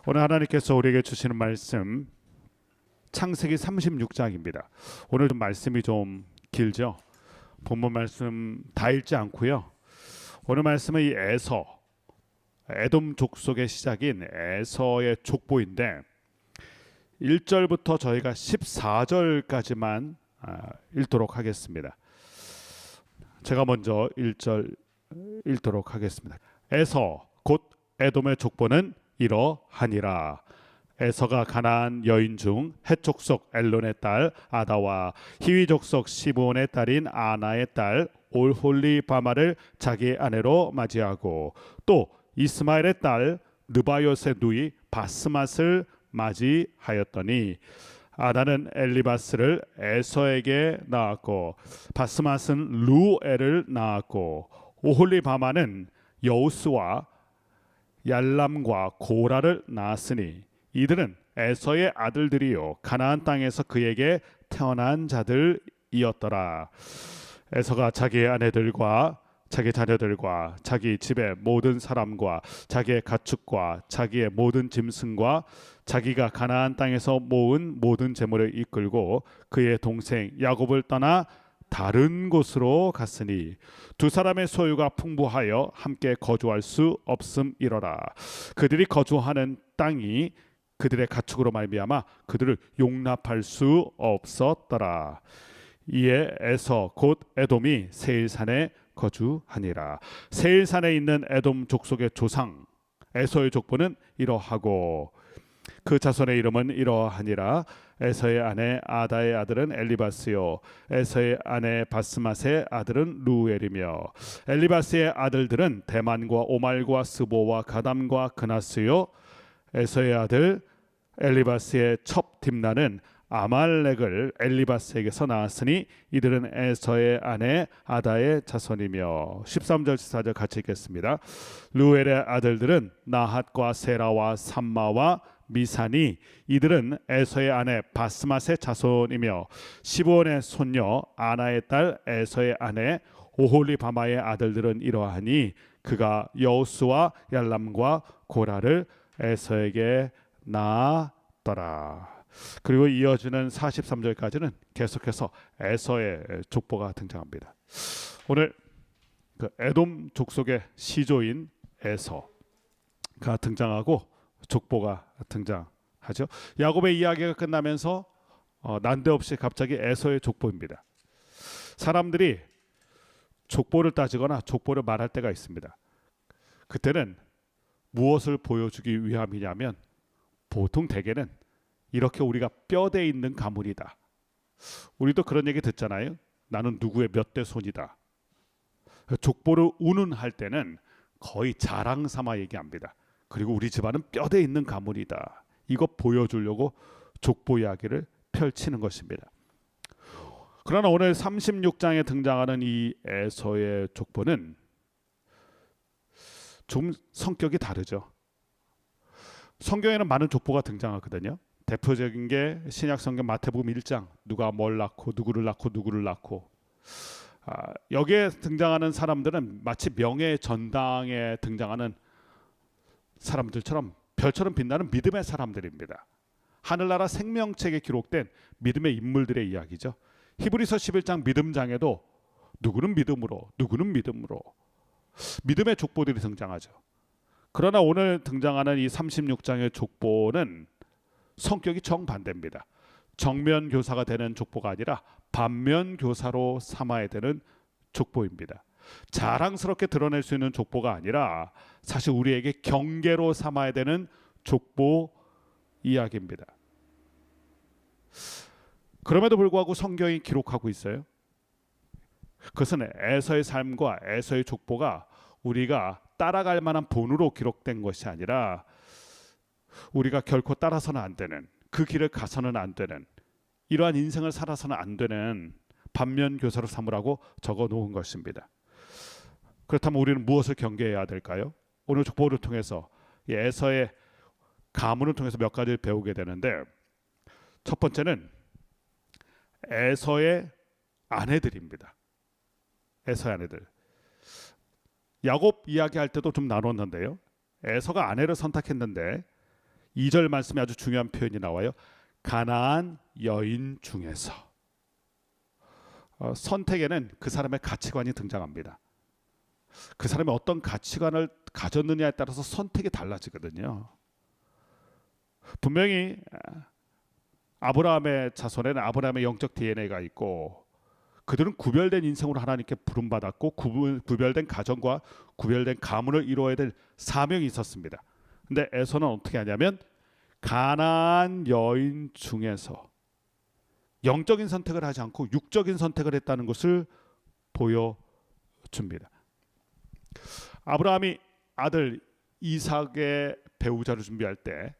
오늘 하나님께서 우리에게 주시는 말씀 창세기 36장입니다. 오늘 좀 말씀이 좀 길죠. 본문 말씀 다 읽지 않고요. 오늘 말씀은 이 에돔 족속의 시작인 에서의 족보인데 1절부터 저희가 14절까지만 읽도록 하겠습니다. 제가 먼저 1절 읽도록 하겠습니다. 에서 곧 에돔의 족보는 이러하니라. 에서가 가나안 여인 중 헷 족속 엘론의 딸 아다와 히위 족속 시브온의 딸인 아나의 딸 올홀리바마를 자기 아내로 맞이하고 또 이스마엘의 딸 느바요의 누이 바스맛을 맞이하였더니 아나는 엘리바스를 에서에게 낳았고 바스맛은 루엘을 낳았고 오홀리바마는 여우스와 얄람과 고라를 낳았으니 이들은 에서의 아들들이요 가나안 땅에서 그에게 태어난 자들이었더라. 에서가 자기의 아내들과 자기 자녀들과 자기 집의 모든 사람과 자기의 가축과 자기의 모든 짐승과 자기가 가나안 땅에서 모은 모든 재물을 이끌고 그의 동생 야곱을 떠나 다른 곳으로 갔으니 두 사람의 소유가 풍부하여 함께 거주할 수 없음이러라. 그들이 거주하는 땅이 그들의 가축으로 말미암아 그들을 용납할 수 없었더라. 이에 에서 곧 에돔이 세일산에 거주하니라. 세일산에 있는 에돔 족속의 조상 에서의 족보는 이러하고 그 자손의 이름은 이러하니라. 에서의 아내 아다의 아들은 엘리바스요 에서의 아내 바스맛의 아들은 루엘이며 엘리바스의 아들들은 대만과 오말과 스보와 가담과 그나스요 에서의 아들 엘리바스의 첩 딥나는 아말렉을 엘리바스에게서 낳았으니 이들은 에서의 아내 아다의 자손이며 13절 14절 같이 읽겠습니다. 루엘의 아들들은 나핫과 세라와 삼마와 미사니 이들은 에서의 아내 바스맛의 자손이며 시브온의 손녀 아나의 딸 에서의 아내 오홀리바마의 아들들은 이러하니 그가 여우스와 얄람과 고라를 에서에게 낳았더라. 그리고 이어지는 43절까지는 계속해서 에서의 족보가 등장합니다. 오늘 그 에돔 족속의 시조인 에서가 등장하고 족보가 등장하죠. 야곱의 이야기가 끝나면서 난데없이 갑자기 에서의 족보입니다. 사람들이 족보를 따지거나 족보를 말할 때가 있습니다. 그때는 무엇을 보여주기 위함이냐면 보통 대개는 이렇게 우리가 뼈대 있는 가문이다. 우리도 그런 얘기 듣잖아요. 나는 누구의 몇 대 손이다. 족보를 운운할 때는 거의 자랑 삼아 얘기합니다. 그리고 우리 집안은 뼈대 있는 가문이다. 이거 보여주려고 족보 이야기를 펼치는 것입니다. 그러나 오늘 36장에 등장하는 이 에서의 족보는 좀 성격이 다르죠. 성경에는 많은 족보가 등장하거든요. 대표적인 게 신약성경 마태복음 1장 누가 뭘 낳고 누구를 낳고 누구를 낳고 여기에 등장하는 사람들은 마치 명예의 전당에 등장하는 사람들처럼 별처럼 빛나는 믿음의 사람들입니다. 하늘나라 생명책에 기록된 믿음의 인물들의 이야기죠. 히브리서 11장 믿음장에도 누구는 믿음으로 누구는 믿음으로 믿음의 족보들이 등장하죠. 그러나 오늘 등장하는 이 36장의 족보는 성격이 정반대입니다. 정면 교사가 되는 족보가 아니라 반면 교사로 삼아야 되는 족보입니다. 자랑스럽게 드러낼 수 있는 족보가 아니라 사실 우리에게 경계로 삼아야 되는 족보 이야기입니다. 그럼에도 불구하고 성경이 기록하고 있어요. 그것은 에서의 삶과 에서의 족보가 우리가 따라갈 만한 본으로 기록된 것이 아니라 우리가 결코 따라서는 안 되는, 그 길을 가서는 안 되는, 이러한 인생을 살아서는 안 되는 반면 교사로 삼으라고 적어 놓은 것입니다. 그렇다면 우리는 무엇을 경계해야 될까요? 오늘 족보를 통해서 에서의 가문을 통해서 몇 가지를 배우게 되는데, 첫 번째는 에서의 아내들입니다. 에서의 아내들. 야곱 이야기할 때도 좀 나눴는데요. 에서가 아내를 선택했는데 2절 말씀에 아주 중요한 표현이 나와요. 가나안 여인 중에서. 선택에는 그 사람의 가치관이 등장합니다. 그 사람이 어떤 가치관을 가졌느냐에 따라서 선택이 달라지거든요. 분명히 아브라함의 자손에는 아브라함의 영적 DNA가 있고 그들은 구별된 인생으로 하나님께 부름받았고 구별된 가정과 구별된 가문을 이루어야 될 사명이 있었습니다. 근데 에서는 어떻게 하냐면 가나안 여인 중에서 영적인 선택을 하지 않고 육적인 선택을 했다는 것을 보여줍니다. 아브라함이 아들 이삭의 배우자를 준비할 때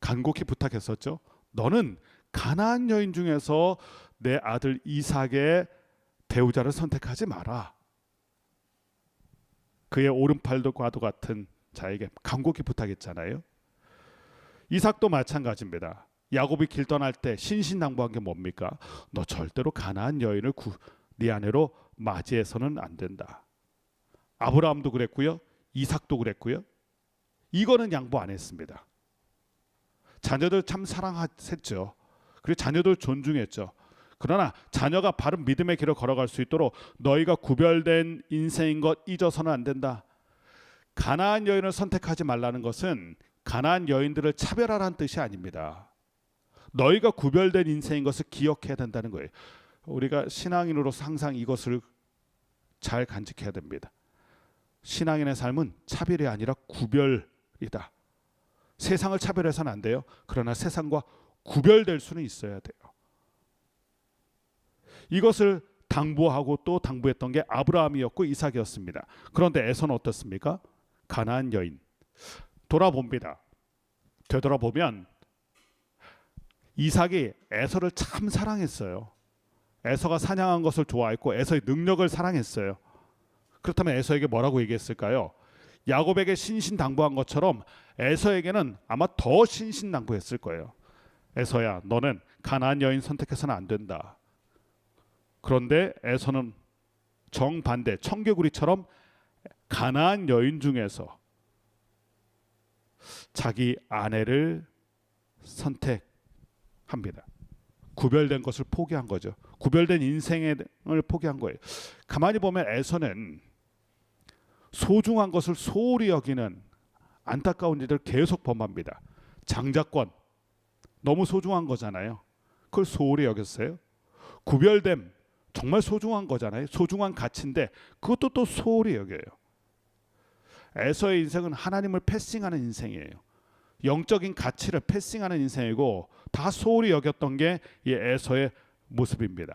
간곡히 부탁했었죠. 너는 가나안 여인 중에서 내 아들 이삭의 배우자를 선택하지 마라. 그의 오른팔과도 같은 자에게 간곡히 부탁했잖아요. 이삭도 마찬가지입니다. 야곱이 길 떠날 때 신신당부한 게 뭡니까? 너 절대로 가나안 여인을 네 아내로 맞이해서는 안 된다. 아브라함도 그랬고요. 이삭도 그랬고요. 이거는 양보 안 했습니다. 자녀들 참 사랑했죠. 그리고 자녀들 존중했죠. 그러나 자녀가 바른 믿음의 길을 걸어갈 수 있도록 너희가 구별된 인생인 것 잊어서는 안 된다. 가나안 여인을 선택하지 말라는 것은 가나안 여인들을 차별하라는 뜻이 아닙니다. 너희가 구별된 인생인 것을 기억해야 된다는 거예요. 우리가 신앙인으로서 항상 이것을 잘 간직해야 됩니다. 신앙인의 삶은 차별이 아니라 구별이다. 세상을 차별해서는 안 돼요. 그러나 세상과 구별될 수는 있어야 돼요. 이것을 당부하고 또 당부했던 게 아브라함이었고 이삭이었습니다. 그런데 에서는 어떻습니까? 가나안 여인. 돌아봅니다. 되돌아보면 이삭이 에서를 참 사랑했어요. 에서가 사냥한 것을 좋아했고 에서의 능력을 사랑했어요. 그렇다면 에서에게 뭐라고 얘기했을까요? 야곱에게 신신당부한 것처럼 에서에게는 아마 더 신신당부했을 거예요. 에서야, 너는 가나안 여인 선택해서는 안 된다. 그런데 에서는 정반대, 청개구리처럼 가나안 여인 중에서 자기 아내를 선택합니다. 구별된 것을 포기한 거죠. 구별된 인생을 포기한 거예요. 가만히 보면 에서는 소중한 것을 소홀히 여기는 안타까운 일을 계속 범합니다. 장자권 너무 소중한 거잖아요. 그걸 소홀히 여겼어요. 구별됨 정말 소중한 거잖아요. 소중한 가치인데 그것도 또 소홀히 여겨요. 에서의 인생은 하나님을 패싱하는 인생이에요. 영적인 가치를 패싱하는 인생이고 다 소홀히 여겼던 게 이 에서의 모습입니다.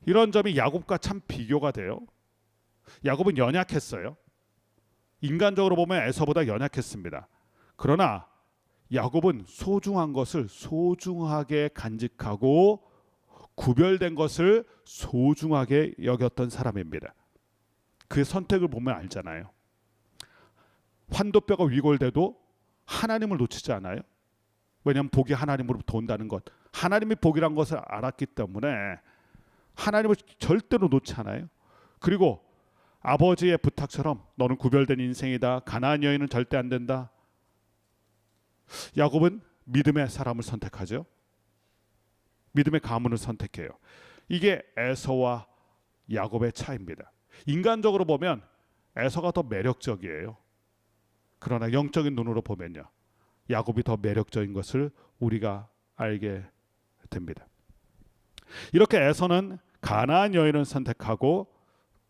이런 점이 야곱과 참 비교가 돼요. 야곱은 연약했어요. 인간적으로 보면 에서보다 연약했습니다. 그러나 야곱은 소중한 것을 소중하게 간직하고 구별된 것을 소중하게 여겼던 사람입니다. 그 선택을 보면 알잖아요. 환도뼈가 위골돼도 하나님을 놓치지 않아요. 왜냐하면 복이 하나님으로부터 온다는 것, 하나님이 복이란 것을 알았기 때문에 하나님을 절대로 놓지 않아요. 그리고 아버지의 부탁처럼 너는 구별된 인생이다. 가나안 여인은 절대 안 된다. 야곱은 믿음의 사람을 선택하죠. 믿음의 가문을 선택해요. 이게 에서와 야곱의 차이입니다. 인간적으로 보면 에서가 더 매력적이에요. 그러나 영적인 눈으로 보면요, 야곱이 더 매력적인 것을 우리가 알게 됩니다. 이렇게 에서는 가나안 여인을 선택하고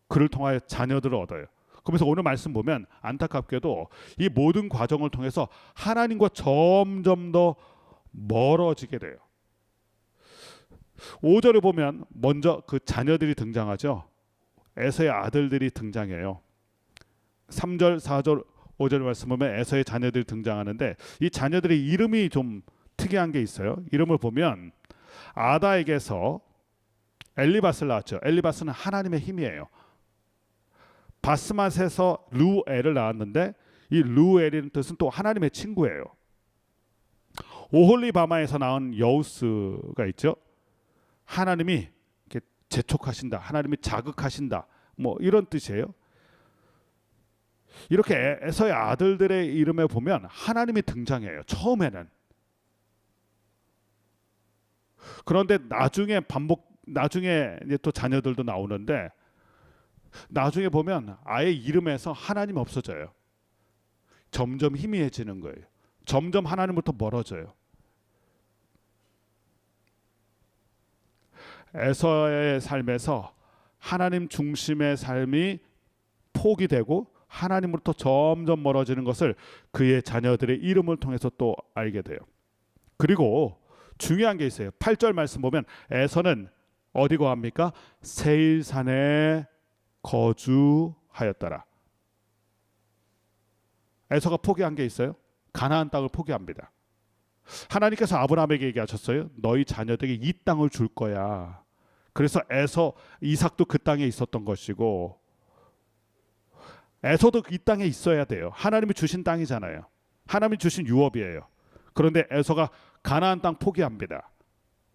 그를 통하여 자녀들을 얻어요. 그러면서 오늘 말씀 보면 안타깝게도 이 모든 과정을 통해서 하나님과 점점 더 멀어지게 돼요. 5절을 보면 먼저 그 자녀들이 등장하죠. 에서의 아들들이 등장해요. 3절, 4절, 5절 말씀 보면 에서의 자녀들이 등장하는데 이 자녀들의 이름이 좀 특이한 게 있어요. 이름을 보면 아다에게서 엘리바스를 낳았죠. 엘리바스는 하나님의 힘이에요. 바스맛에서 루엘을 낳았는데 이 루엘이라는 뜻은 또 하나님의 친구예요. 오홀리바마에서 낳은 여우스가 있죠. 하나님이 이렇게 재촉하신다, 하나님이 자극하신다, 뭐 이런 뜻이에요. 이렇게 에서의 아들들의 이름에 보면 하나님이 등장해요. 처음에는. 그런데 나중에 이제 또 자녀들도 나오는데 나중에 보면 아예 이름에서 하나님 없어져요. 점점 희미해지는 거예요. 점점 하나님부터 멀어져요. 에서의 삶에서 하나님 중심의 삶이 포기되고 하나님으로부터 점점 멀어지는 것을 그의 자녀들의 이름을 통해서 또 알게 돼요. 그리고 중요한 게 있어요. 8절 말씀 보면 에서는 어디 거합니까? 세일산에 거주하였더라. 에서가 포기한 게 있어요. 가나안 땅을 포기합니다. 하나님께서 아브라함에게 얘기하셨어요. 너희 자녀들에게 이 땅을 줄 거야. 그래서 이삭도 그 땅에 있었던 것이고 에서도 이 땅에 있어야 돼요. 하나님이 주신 땅이잖아요. 하나님이 주신 유업이에요. 그런데 에서가 가나안 땅 포기합니다.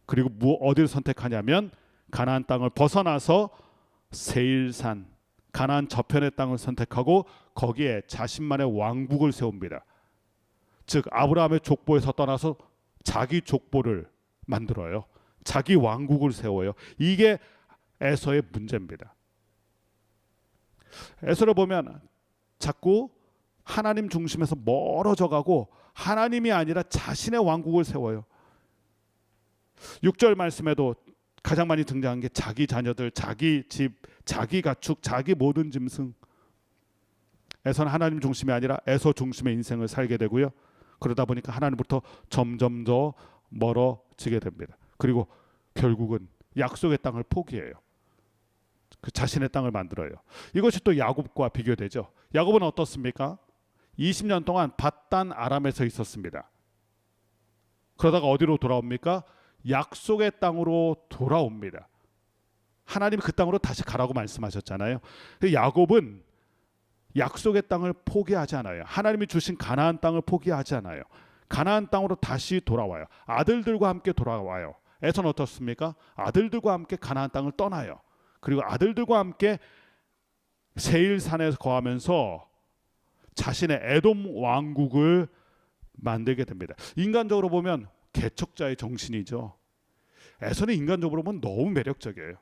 그리고 어디를 선택하냐면 가나안 땅을 벗어나서 세일산, 가나안 저편의 땅을 선택하고 거기에 자신만의 왕국을 세웁니다. 즉 아브라함의 족보에서 떠나서 자기 족보를 만들어요. 자기 왕국을 세워요. 이게 에서의 문제입니다. 에서를 보면 자꾸 하나님 중심에서 멀어져 가고 하나님이 아니라 자신의 왕국을 세워요. 6절 말씀에도 가장 많이 등장한 게 자기 자녀들, 자기 집, 자기 가축, 자기 모든 짐승. 에서는 하나님 중심이 아니라 에서 중심의 인생을 살게 되고요. 그러다 보니까 하나님부터 점점 더 멀어지게 됩니다. 그리고 결국은 약속의 땅을 포기해요. 그 자신의 땅을 만들어요. 이것이 또 야곱과 비교되죠. 야곱은 어떻습니까? 20년 동안 밧단 아람에서 있었습니다. 그러다가 어디로 돌아옵니까? 약속의 땅으로 돌아옵니다. 하나님이 그 땅으로 다시 가라고 말씀하셨잖아요. 야곱은 약속의 땅을 포기하지 않아요. 하나님이 주신 가나안 땅을 포기하지 않아요. 가나안 땅으로 다시 돌아와요. 아들들과 함께 돌아와요. 에서는 어떻습니까? 아들들과 함께 가나안 땅을 떠나요. 그리고 아들들과 함께 세일산에서 거하면서 자신의 에돔 왕국을 만들게 됩니다. 인간적으로 보면 개척자의 정신이죠. 에서는 인간적으로 보면 너무 매력적이에요.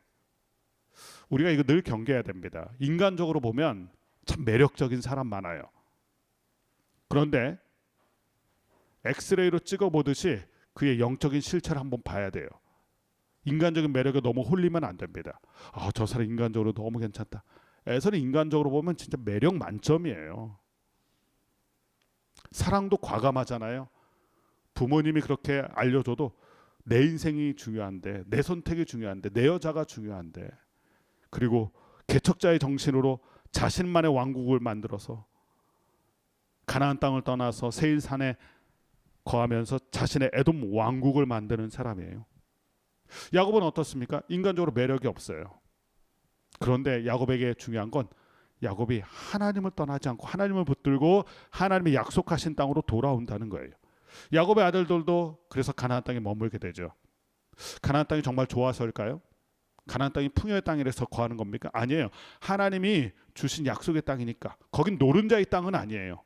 우리가 이거 늘 경계해야 됩니다. 인간적으로 보면 참 매력적인 사람 많아요. 그런데 엑스레이로 찍어보듯이 그의 영적인 실체를 한번 봐야 돼요. 인간적인 매력에 너무 홀리면 안 됩니다. 저 사람 인간적으로 너무 괜찮다. 에서는 인간적으로 보면 진짜 매력 만점이에요. 사랑도 과감하잖아요. 부모님이 그렇게 알려줘도 내 인생이 중요한데, 내 선택이 중요한데, 내 여자가 중요한데, 그리고 개척자의 정신으로 자신만의 왕국을 만들어서 가나안 땅을 떠나서 세일산에 거하면서 자신의 에돔 왕국을 만드는 사람이에요. 야곱은 어떻습니까? 인간적으로 매력이 없어요. 그런데 야곱에게 중요한 건 야곱이 하나님을 떠나지 않고 하나님을 붙들고 하나님이 약속하신 땅으로 돌아온다는 거예요. 야곱의 아들들도 그래서 가나안 땅에 머물게 되죠. 가나안 땅이 정말 좋아서일까요? 가나안 땅이 풍요의 땅이라서 거하는 겁니까? 아니에요. 하나님이 주신 약속의 땅이니까. 거긴 노른자의 땅은 아니에요.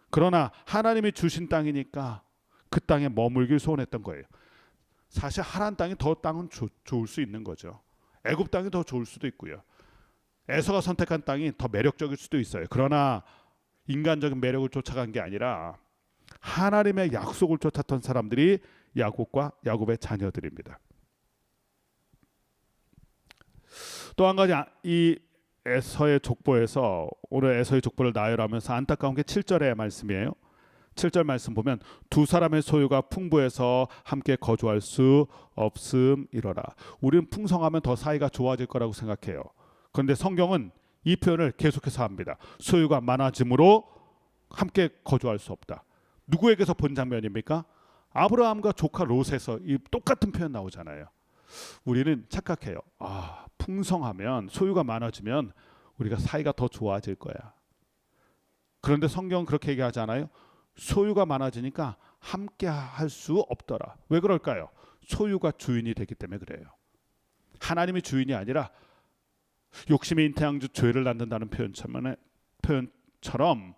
그러나 하나님이 주신 땅이니까 그 땅에 머물길 소원했던 거예요. 사실 하나님 땅이 더 땅은 좋을 수 있는 거죠. 애굽 땅이 더 좋을 수도 있고요. 에서가 선택한 땅이 더 매력적일 수도 있어요. 그러나 인간적인 매력을 쫓아간 게 아니라 하나님의 약속을 쫓았던 사람들이 야곱과 야곱의 자녀들입니다. 또 한 가지 이 에서의 족보에서 오늘 에서의 족보를 나열하면서 안타까운 게 7절의 말씀이에요. 7절 말씀 보면 두 사람의 소유가 풍부해서 함께 거주할 수 없음이러라. 우리는 풍성하면 더 사이가 좋아질 거라고 생각해요. 그런데 성경은 이 표현을 계속해서 합니다. 소유가 많아짐으로 함께 거주할 수 없다. 누구에게서 본 장면입니까? 아브라함과 조카 롯에서 이 똑같은 표현 나오잖아요. 우리는 착각해요. 풍성하면 소유가 많아지면 우리가 사이가 더 좋아질 거야. 그런데 성경은 그렇게 얘기하지 않아요? 소유가 많아지니까 함께 할 수 없더라. 왜 그럴까요? 소유가 주인이 되기 때문에 그래요. 하나님이 주인이 아니라 욕심이 잉태한 죄를 낳는다는 표현처럼 것처럼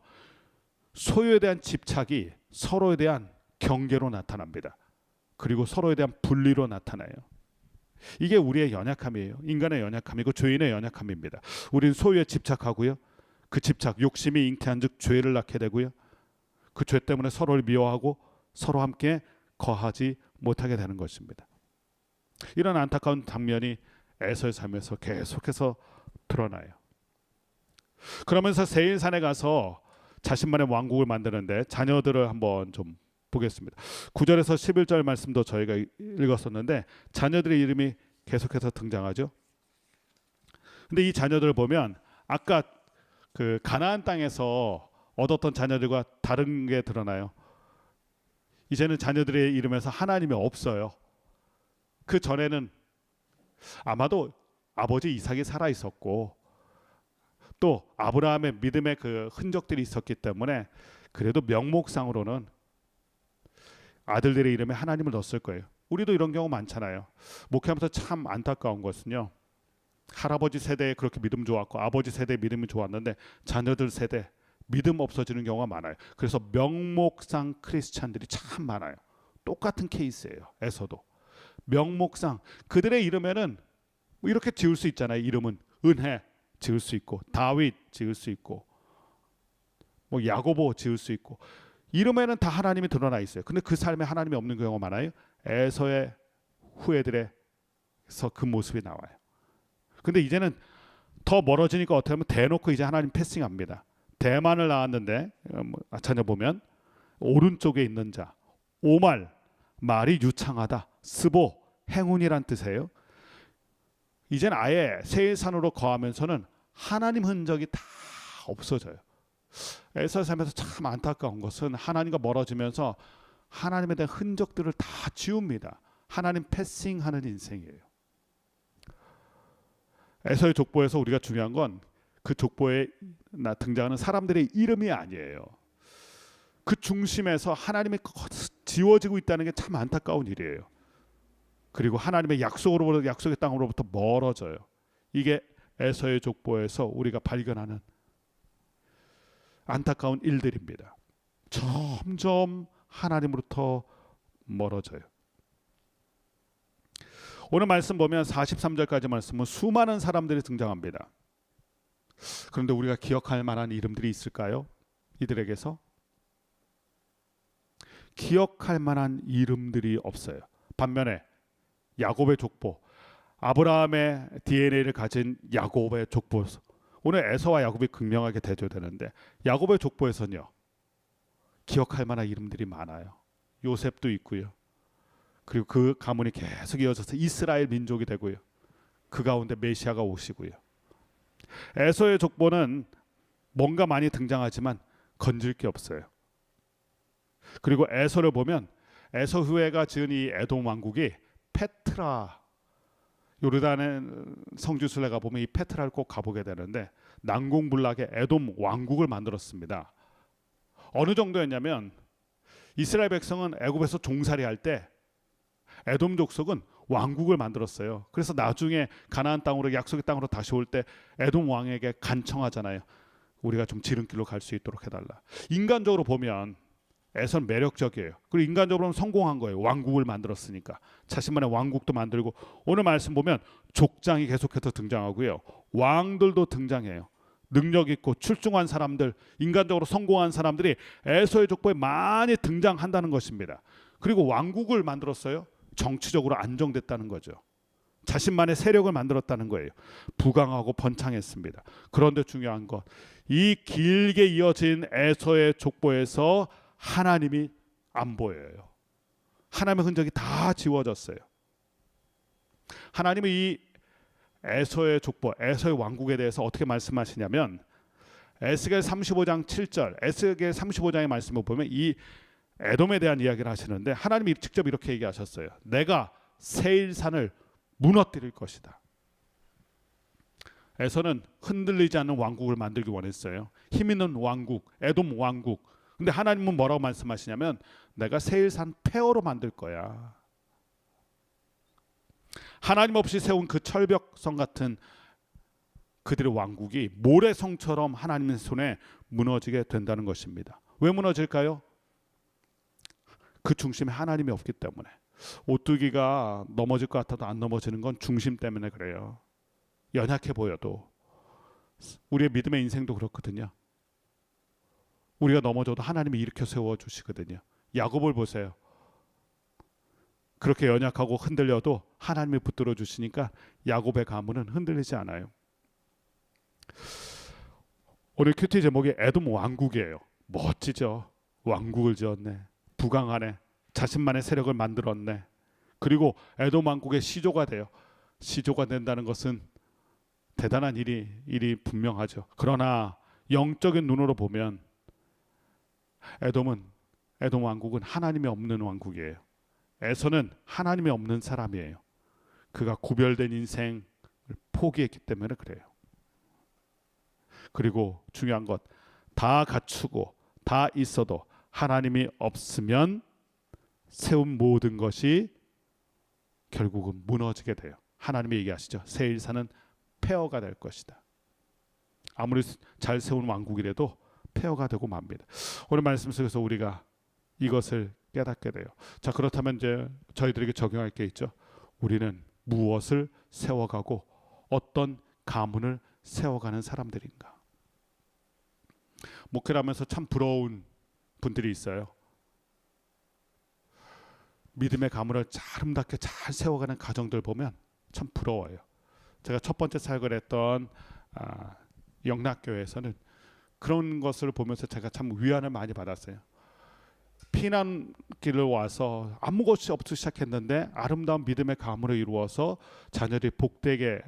소유에 대한 집착이 서로에 대한 경계로 나타납니다. 그리고 서로에 대한 분리로 나타나요. 이게 우리의 연약함이에요. 인간의 연약함이고 죄인의 연약함입니다. 우리는 소유에 집착하고요. 그 집착, 욕심이 잉태한 즉 죄를 낳게 되고요. 그 죄 때문에 서로를 미워하고 서로 함께 거하지 못하게 되는 것입니다. 이런 안타까운 장면이 에서의 삶에서 계속해서 드러나요. 그러면서 세일산에 가서 자신만의 왕국을 만드는데 자녀들을 한번 좀 보겠습니다. 9절에서 11절 말씀도 저희가 읽었었는데 자녀들의 이름이 계속해서 등장하죠. 근데 이 자녀들을 보면 아까 그 가나안 땅에서 얻었던 자녀들과 다른 게 드러나요. 이제는 자녀들의 이름에서 하나님이 없어요. 그 전에는 아마도 아버지 이삭이 살아 있었고 또 아브라함의 믿음의 그 흔적들이 있었기 때문에 그래도 명목상으로는 아들들의 이름에 하나님을 넣었을 거예요. 우리도 이런 경우 많잖아요. 목회하면서 참 안타까운 것은요. 할아버지 세대에 그렇게 믿음 좋았고 아버지 세대에 믿음이 좋았는데 자녀들 세대 믿음 없어지는 경우가 많아요. 그래서 명목상 크리스찬들이 참 많아요. 똑같은 케이스예요. 에서도 명목상 그들의 이름에는 뭐 이렇게 지을 수 있잖아요. 이름은 은혜 지을 수 있고 다윗 지을 수 있고 뭐 야고보 지을 수 있고 이름에는 다 하나님이 드러나 있어요. 근데 그 삶에 하나님이 없는 경우가 많아요. 에서의 후예들에서 그 모습이 나와요. 근데 이제는 더 멀어지니까 어떻게 하면 대놓고 이제 하나님 패싱합니다. 대만을 낳았는데 찾아보면 오른쪽에 있는 자 오말 말이 유창하다 스보 행운이란 뜻이에요. 이젠 아예 세일산으로 거하면서는 하나님 흔적이 다 없어져요. 에서의 삶에서 참 안타까운 것은 하나님과 멀어지면서 하나님에 대한 흔적들을 다 지웁니다. 하나님 패싱하는 인생이에요. 에서의 족보에서 우리가 중요한 건 그 족보에 등장하는 사람들의 이름이 아니에요. 그 중심에서 하나님이 지워지고 있다는 게 참 안타까운 일이에요. 그리고 하나님의 약속의 땅으로부터 멀어져요. 이게 에서의 족보에서 우리가 발견하는 안타까운 일들입니다. 점점 하나님으로부터 멀어져요. 오늘 말씀 보면 43절까지 말씀은 수많은 사람들이 등장합니다. 그런데 우리가 기억할 만한 이름들이 있을까요? 이들에게서 기억할 만한 이름들이 없어요. 반면에 야곱의 족보, 아브라함의 DNA를 가진 야곱의 족보, 오늘 에서와 야곱이 극명하게 대조되는데 야곱의 족보에서는요 기억할 만한 이름들이 많아요. 요셉도 있고요. 그리고 그 가문이 계속 이어져서 이스라엘 민족이 되고요. 그 가운데 메시아가 오시고요. 에서의 족보는 뭔가 많이 등장하지만 건질 게 없어요. 그리고 에서를 보면 에서 후예가 지은 이 에돔 왕국이 페트라, 요르단의 성지순례 가보면 이 페트라를 꼭 가보게 되는데 난공불락의 에돔 왕국을 만들었습니다. 어느 정도였냐면 이스라엘 백성은 애굽에서 종살이할 때 에돔 족속은 왕국을 만들었어요. 그래서 나중에 가나안 땅으로 약속의 땅으로 다시 올 때 에돔 왕에게 간청하잖아요. 우리가 좀 지름길로 갈 수 있도록 해달라. 인간적으로 보면 에서는 매력적이에요. 그리고 인간적으로는 성공한 거예요. 왕국을 만들었으니까. 자신만의 왕국도 만들고 오늘 말씀 보면 족장이 계속해서 등장하고요. 왕들도 등장해요. 능력 있고 출중한 사람들, 인간적으로 성공한 사람들이 에서의 족보에 많이 등장한다는 것입니다. 그리고 왕국을 만들었어요. 정치적으로 안정됐다는 거죠. 자신만의 세력을 만들었다는 거예요. 부강하고 번창했습니다. 그런데 중요한 것, 이 길게 이어진 에서의 족보에서 하나님이 안 보여요. 하나님의 흔적이 다 지워졌어요. 하나님은 이 에서의 족보, 에서의 왕국에 대해서 어떻게 말씀하시냐면 에스겔 35장 7절, 에스겔 35장의 말씀을 보면 이 에돔에 대한 이야기를 하시는데 하나님이 직접 이렇게 얘기하셨어요. 내가 세일산을 무너뜨릴 것이다. 에서는 흔들리지 않는 왕국을 만들기 원했어요. 힘 있는 왕국, 에돔 왕국. 근데 하나님은 뭐라고 말씀하시냐면 내가 세일산 폐허로 만들 거야. 하나님 없이 세운 그 철벽성 같은 그들의 왕국이 모래성처럼 하나님의 손에 무너지게 된다는 것입니다. 왜 무너질까요? 그 중심에 하나님이 없기 때문에. 오뚜기가 넘어질 것 같아도 안 넘어지는 건 중심 때문에 그래요. 연약해 보여도. 우리의 믿음의 인생도 그렇거든요. 우리가 넘어져도 하나님이 일으켜 세워주시거든요. 야곱을 보세요. 그렇게 연약하고 흔들려도 하나님이 붙들어 주시니까 야곱의 가문은 흔들리지 않아요. 오늘 큐티 제목이 에돔 왕국이에요. 멋지죠. 왕국을 지었네. 부강하네. 자신만의 세력을 만들었네. 그리고 에돔 왕국의 시조가 돼요. 시조가 된다는 것은 대단한 일이 분명하죠. 그러나 영적인 눈으로 보면 에돔 왕국은 하나님이 없는 왕국이에요. 에서는 하나님이 없는 사람이에요. 그가 구별된 인생을 포기했기 때문에 그래요. 그리고 중요한 것, 다 갖추고 다 있어도 하나님이 없으면 세운 모든 것이 결국은 무너지게 돼요. 하나님이 얘기하시죠. 새 일사는 폐허가 될 것이다. 아무리 잘 세운 왕국이라도 폐허가 되고 맙니다. 오늘 말씀 속에서 우리가 이것을 깨닫게 돼요. 자, 그렇다면 이제 저희들에게 적용할 게 있죠. 우리는 무엇을 세워가고 어떤 가문을 세워가는 사람들인가. 목회를 하면서 참 부러운 분들이 있어요. 믿음의 가문을 아름답게 잘 세워가는 가정들 보면 참 부러워요. 제가 첫 번째 사역을 했던 영락교회에서는 그런 것을 보면서 제가 참 위안을 많이 받았어요. 피난길을 와서 아무것이 없이 시작했는데 아름다운 믿음의 가문을 이루어서 자녀들이 복되게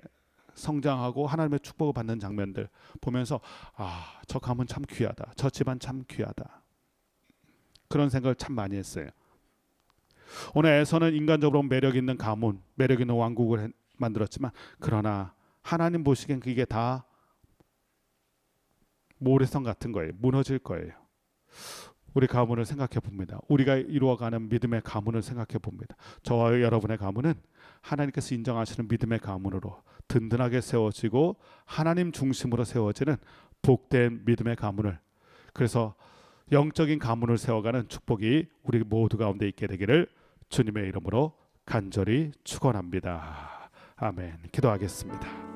성장하고 하나님의 축복을 받는 장면들 보면서 저 가문 참 귀하다. 저 집안 참 귀하다. 그런 생각을 참 많이 했어요. 오늘 에서는 인간적으로 매력 있는 가문, 매력 있는 왕국을 만들었지만 그러나 하나님 보시기엔 그게 다 모래성 같은 거예요. 무너질 거예요. 우리 가문을 생각해 봅니다. 우리가 이루어가는 믿음의 가문을 생각해 봅니다. 저와 여러분의 가문은 하나님께서 인정하시는 믿음의 가문으로 든든하게 세워지고 하나님 중심으로 세워지는 복된 믿음의 가문을, 그래서 영적인 가문을 세워가는 축복이 우리 모두 가운데 있게 되기를 주님의 이름으로 간절히 축원합니다. 아멘. 기도하겠습니다.